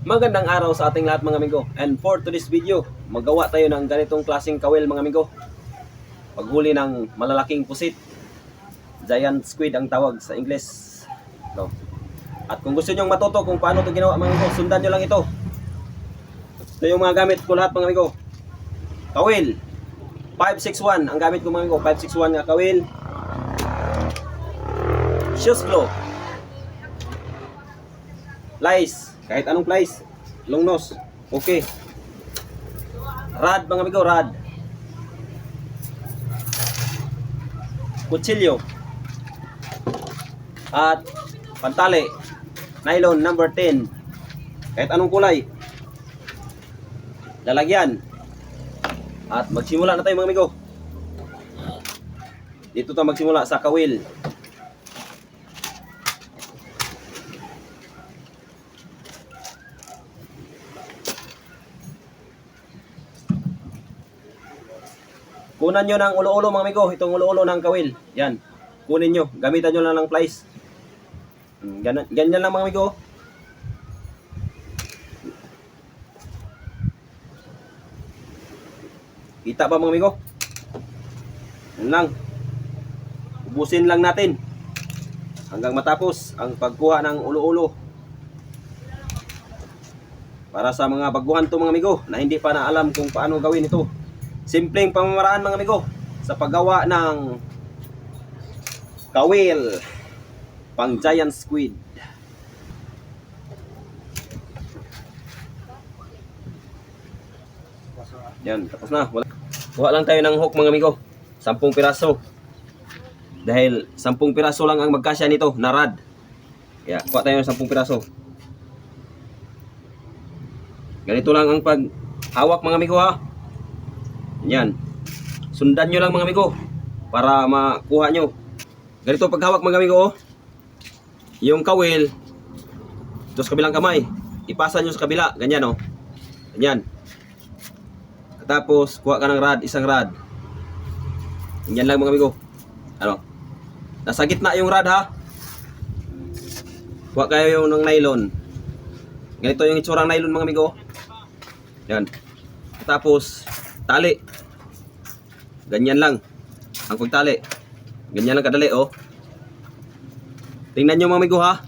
Magandang araw sa ating lahat mga amigo. And for today's video, magawa tayo ng ganitong klaseng kawil mga amigo. Paghuli ng malalaking pusit. Giant squid ang tawag sa English. No. At kung gusto nyong matuto kung paano ito ginawa mga amigo, sundan nyo lang ito. Ito yung mga gamit ko lahat mga amigo. Kawil 561 ang gamit ko mga amigo. 561 nga kawil. Shoes glue. Lice. Kahit anong plies, long nose, okay. Rad mga amigo, rad. Kutsilyo. At pantali. Nylon number 10. Kahit anong kulay. Lalagyan. At magsimula na tayo mga amigo. Dito tayo magsimula sa kawil. Kunan nyo ng ulo-ulo mga amigo. Itong ulo-ulo ng kawil. Yan. Kunin nyo. Gamitan nyo lang ng plies. Ganyan lang mga amigo. Kita ba mga amigo? Yan lang. Ubusin lang natin. Hanggang matapos ang pagkuha ng ulo-ulo. Para sa mga baguhan to mga amigo na hindi pa naalam kung paano gawin ito. Simpleng pamamaraan mga amigo sa paggawa ng kawil pang giant squid. Yan, tapos na. Kuha lang tayo ng hook mga amigo. 10 piraso. Dahil 10 piraso lang ang magkasya nito na rad. Kaya kuha tayo ng 10 piraso. Ganito lang ang paghawak mga amigo ha. Yan. Sundan nyo lang mga amigo para makuha nyo. Ganito paghawak mga amigo. Yung kawil ito sa kabilang kamay. Ipasa nyo sa kabila. Ganyan o. Ganyan. Tapos kuha ka ng rad. Isang rad. Ganyan lang mga amigo. Ano? Nasa gitna yung rad ha. Kuha kayo yung ng nylon. Ganito yung itsurang nylon mga amigo. Yan. Tapos tali. Ganyan lang ang pagtali. Ganyan lang kadali oh. Tingnan nyo mga amigo ha.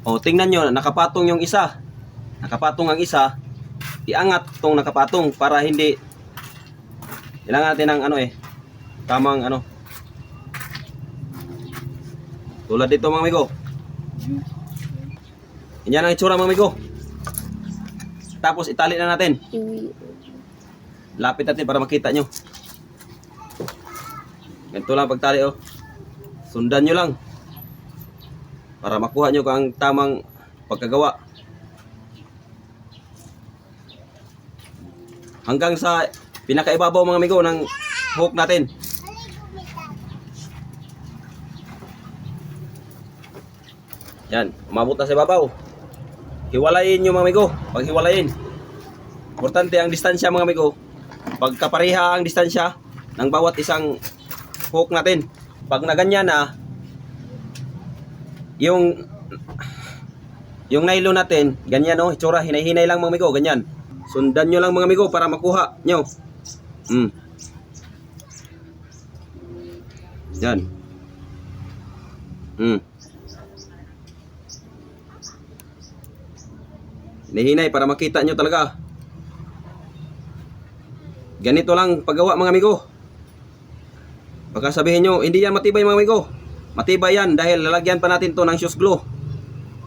Oh, tingnan nyo, nakapatong yung isa. Nakapatong ang isa. Iangat tong nakapatong para hindi. Kailangan natin ng ano tamang ano. Tulad dito mga amigo. Ganyan ang itsura mga amigo. Tapos itali na natin. Lapit natin para makita nyo. Ganito lang pagtali oh. Sundan nyo lang para makuha nyo ang tamang pagkagawa. Hanggang sa pinakaibabaw mga amigo ng hook natin. Yan, umabot na sa ibabaw. Hiwalayin nyo mga amigo. Pag hiwalayin, importante ang distansya mga amigo. Pagkapareha ang distansya ng bawat isang hook natin. Pag naganyan na yung nylon natin, ganyan oh, itsura, hinay-hinay lang mga amigo, ganyan. Sundan nyo lang mga amigo para makuha nyo. Yan. Hinay-hinay para makita nyo talaga. Ganito lang paggawa mga amigo. Baka sabihin nyo, hindi yan matibay mga amigo. Matibay yan dahil lalagyan pa natin to ng shoes glue.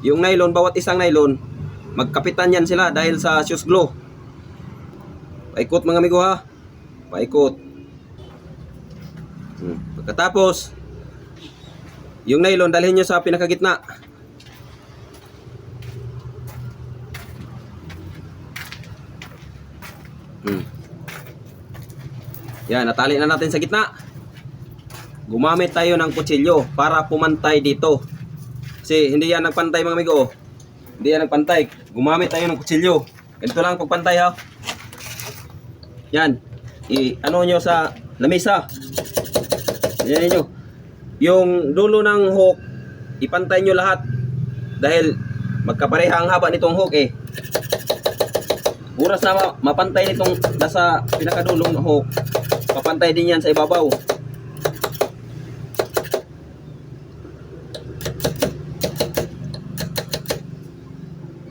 Yung nylon, bawat isang nylon, magkapitan yan sila dahil sa shoes glue. Paikot mga amigo ha. Paikot. Pagkatapos, yung nylon, dalhin nyo sa pinakagitna. Yan, natali na natin sa gitna. Gumamit tayo ng kutsilyo para pumantay dito. Kasi hindi yan nagpantay mga amigo. Hindi yan nagpantay. Gumamit tayo ng kutsilyo. Ganito lang pagpantay ha. Yan. I-ano nyo sa lamesa. Yan nyo. Yung dulo ng hook, ipantay nyo lahat. Dahil magkapareha ang haba nitong hook eh. Oras na mapantay nitong nasa pinakadulong hook, papantay din yan sa ibabaw.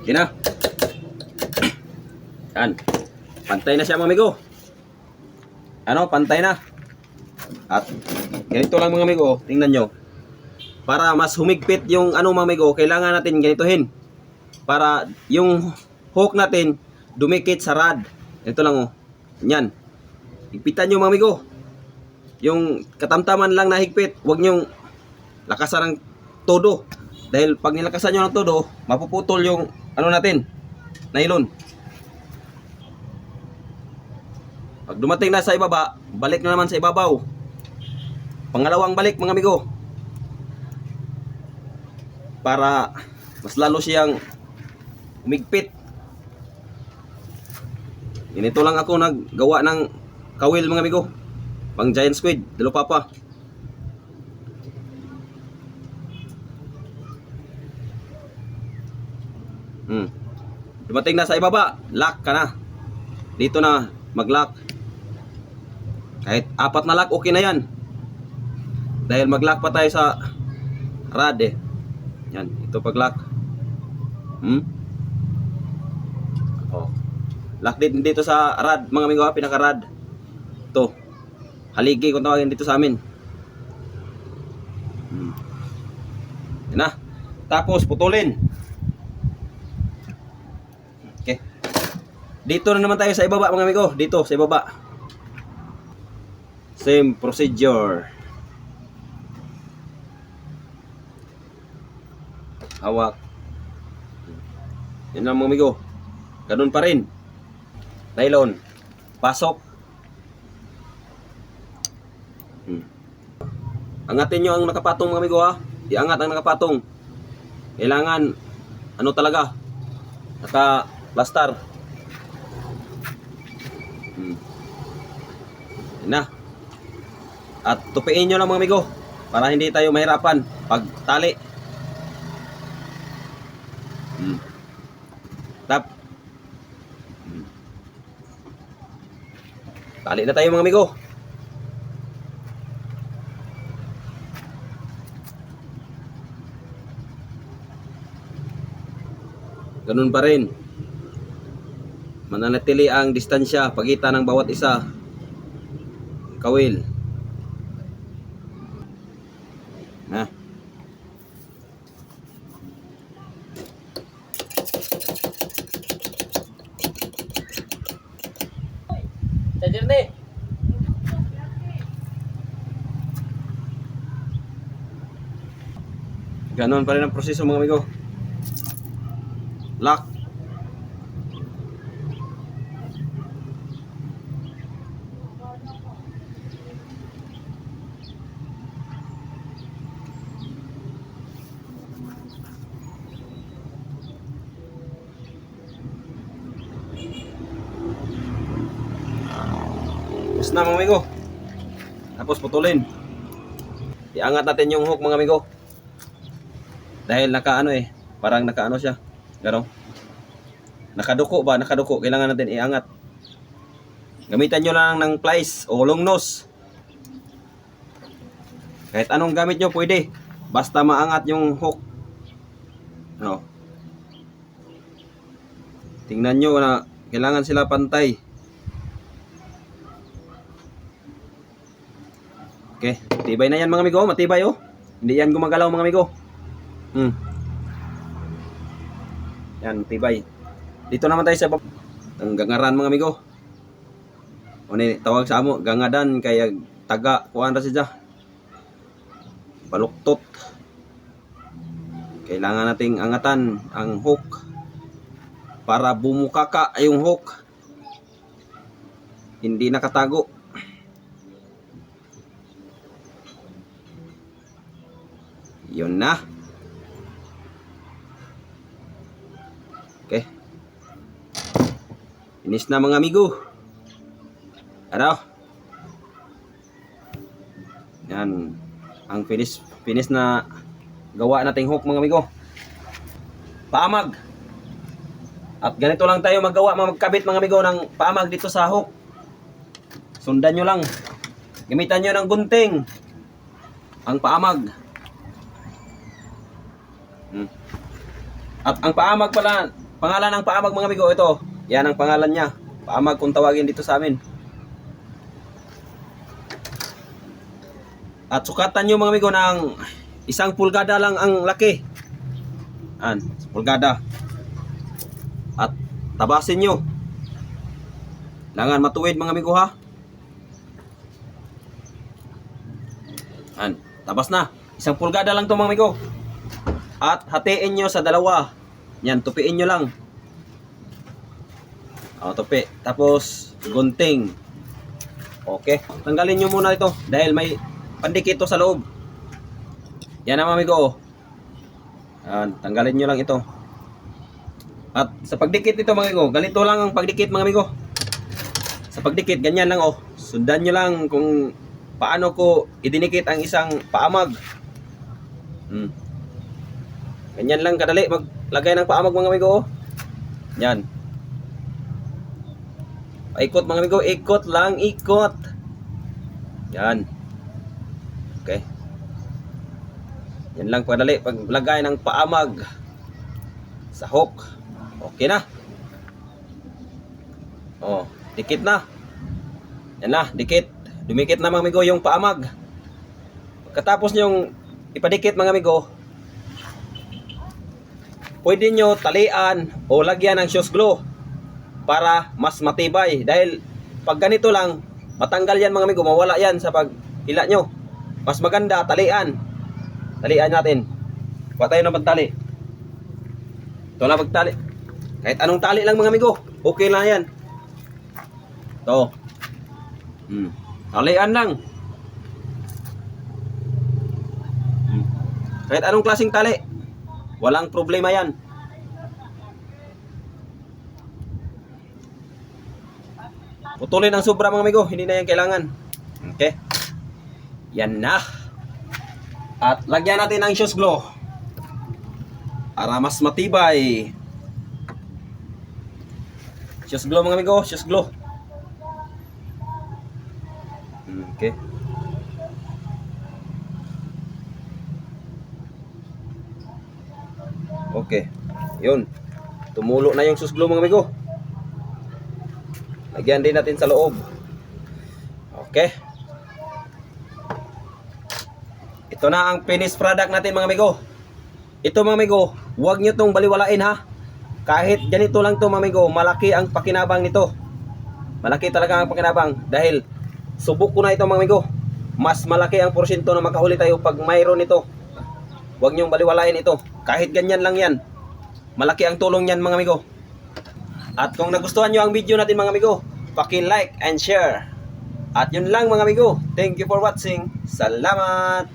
Okay na. Yan. Pantay na siya mga amigo. Ano, pantay na. At ganito lang mga amigo, tingnan nyo. Para mas humigpit yung ano mga amigo, kailangan natin ganitohin. Para yung hook natin dumikit sa rod. Ito lang oh. Yan. Higpitan nyo mga amigo. Yung katamtaman lang na higpit, huwag nyong lakasan ng todo. Dahil pag nilakasan nyo ng todo, mapuputol yung ano natin, nylon. Pag dumating na sa ibaba, balik na naman sa ibabaw. Pangalawang balik mga amigo. Para mas lalo siyang umigpit. Ganito lang ako naggawa ng kawil mga amigo. Pang giant squid, dilopapa. Dumating na sa ibaba, lock ka na. Dito na mag-lock. Kahit 4 na lock, okay na yan. Dahil mag-lock pa tayo sa rod eh. Yan, ito pag-lock. Oh. Lock din dito sa rod, mga amigo ha, pinaka-rod. Ito. Haligi kung tawagin dito sa amin. Yan na. Tapos putulin. Okay. Dito na naman tayo sa ibaba mga amigo. Dito sa ibaba. Same procedure. Hawak. Yan lang mga amigo. Ganun pa rin. Nylon. Pasok. Angatin nyo ang nakapatong mga amigo ha. Iangat ang nakapatong. Kailangan ano talaga, naka-plaster. Yan na. At tupiin nyo lang mga amigo para hindi tayo mahirapan pag tali. Tap. Tali na tayo mga amigo. Ganun pa rin. Mananatili ang distansya pagitan ng bawat isa. Kawil. Na. Charger ni. Ganun pa rin ang proseso mga amigo. Lock. Tapos na mga amigo. Tapos putulin. Iangat natin yung hook mga amigo. Dahil nakaano eh, parang nakaano siya. Garo. Nakaduko ba? Nakaduko. Kailangan natin iangat. Gamitan nyo lang ng plies o long nose. Kahit anong gamit nyo pwede. Basta maangat yung hook. No. Tingnan nyo na kailangan sila pantay. Okay. Matibay na yan mga amigo. Matibay oh. Hindi yan gumagalaw mga amigo. Yan, tibay. Dito naman tayo sa ang gangaran mga amigo. O ni tawag sa amo, gangadan kaya taga kuan ra siya. Baluktot. Kailangan nating angatan ang hook para bumukaka yung hook. Hindi nakatago. Yun na. Okay. Finish na mga amigo. Ano? Yan. Ang finish na gawa nating hook mga amigo. paamag. At ganito lang tayo magkabit mga amigo ng paamag dito sa hook. Sundan nyo lang. Gamitan nyo ng gunting ang paamag. At ang paamag pala, pangalan ng paamag mga amigo, ito. Yan ang pangalan niya. Paamag kung tawagin dito sa amin. At sukatan nyo mga amigo ng 1 pulgada lang ang laki. Yan, pulgada. At tabasin nyo. Langan matuwid mga amigo ha. Yan, tabas na. 1 pulgada lang to mga amigo. At hatiin nyo sa dalawa. Yan, tupiin nyo lang. O, tupi. Tapos, gunting. Okay. Tanggalin nyo muna ito. Dahil may pandikit ito sa loob. Yan na mga amigo. Yan, tanggalin nyo lang ito. At sa pagdikit ito mga amigo, ganito lang ang pagdikit mga amigo. Sa pagdikit, ganyan lang oh. Sundan nyo lang kung paano ko idinikit ang isang paamag. Ganyan lang kadali maglagay ng paamag mga amigo oh. Yan. Ikot mga amigo, ikot lang, ikot. Yan. Okay. Yan lang kadali paglagay ng paamag sa hook. Okay na. Oh, dikit na. Yan na, dikit. Dumikit na mga amigo yung paamag. Pagkatapos nyong ipadikit mga amigo, pwede nyo talian o lagyan ng shoes glue para mas matibay. Dahil pag ganito lang, matanggal yan mga amigo, mawala yan sa paghila nyo. Mas maganda, talian. Talian natin. Kuha tayo ng pagtali. Ito na pagtali. Kahit anong tali lang mga amigo, okay lang yan. Ito. Talian lang. Kahit anong klaseng tali, walang problema yan. Putulin ang sobra mga amigo, hindi na yan kailangan. Okay. Yan na. At lagyan natin ng shoes glue para mas matibay. Shoes glue mga amigo, shoes glue. Okay. Okay. Yun. Tumulo na yung shoes glue mga amigo. Lagyan din natin sa loob. Okay. Ito na ang finished product natin mga amigo. Ito mga amigo, huwag nyo tong baliwalain ha. Kahit ganito lang to mga amigo, malaki ang pakinabang nito. Malaki talaga ang pakinabang. Dahil subok ko na ito mga amigo. Mas malaki ang porsyento na makahuli tayo pag mayroon ito. Huwag nyong baliwalain ito. Kahit ganyan lang yan, malaki ang tulong yan mga amigo. At kung nagustuhan nyo ang video natin mga amigo, paki-like and share. At yun lang mga amigo. Thank you for watching. Salamat!